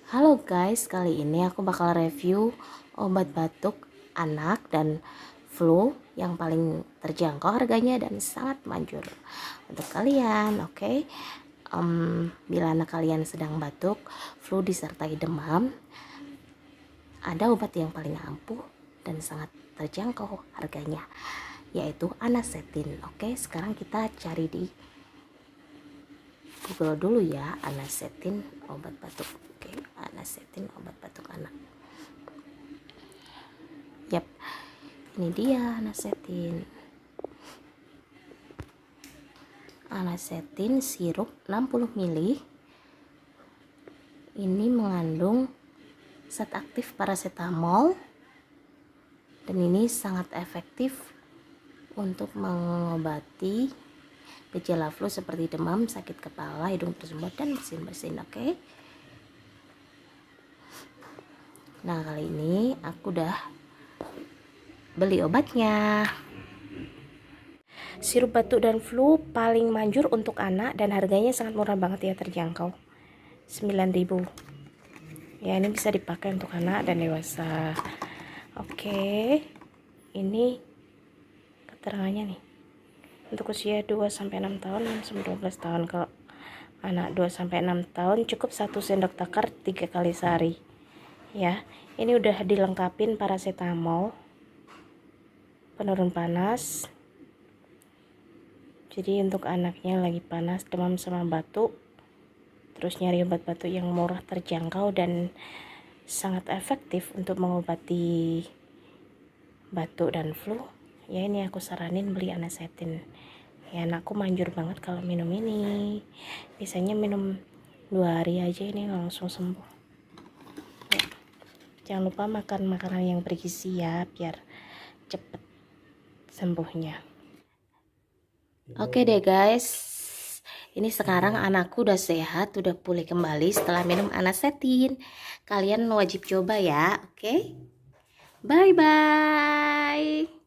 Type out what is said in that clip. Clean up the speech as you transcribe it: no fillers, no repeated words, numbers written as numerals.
Halo guys, kali ini aku bakal review obat batuk anak dan flu yang paling terjangkau harganya dan sangat manjur untuk kalian. Oke. Bila anak kalian sedang batuk, flu disertai demam, ada obat yang paling ampuh dan sangat terjangkau harganya, yaitu anasetin. Oke, sekarang kita cari di Google dulu ya, anasetin obat batuk. Oke, anasetin obat batuk anak. Yap, ini dia anasetin. Anasetin sirup 60 ml. Ini mengandung zat aktif paracetamol dan ini sangat efektif untuk mengobati gejala flu seperti demam, sakit kepala, hidung tersumbat, dan bersin-bersin. Oke. Nah, kali ini aku udah beli obatnya. Sirup batuk dan flu paling manjur untuk anak dan harganya sangat murah banget ya, terjangkau. 9.000. Ya, ini bisa dipakai untuk anak dan dewasa. Oke. Ini keterangannya nih. Untuk usia 2-6 tahun dan 12 tahun. Kalau anak 2-6 tahun cukup 1 sendok takar 3 kali sehari. Ya, ini udah dilengkapin paracetamol, penurun panas. Jadi untuk anaknya lagi panas, demam sama batuk, terus nyari obat batuk yang murah, terjangkau, dan sangat efektif untuk mengobati batuk dan flu, ya ini aku saranin beli anasetin. Ya, anakku manjur banget kalau minum ini. Biasanya minum 2 hari aja ini langsung sembuh. Ya, jangan lupa makan makanan yang bergizi ya, biar cepet sembuhnya. Oke deh guys, ini sekarang anakku udah sehat, udah pulih kembali setelah minum anasetin. Kalian wajib coba ya, oke? Bye bye.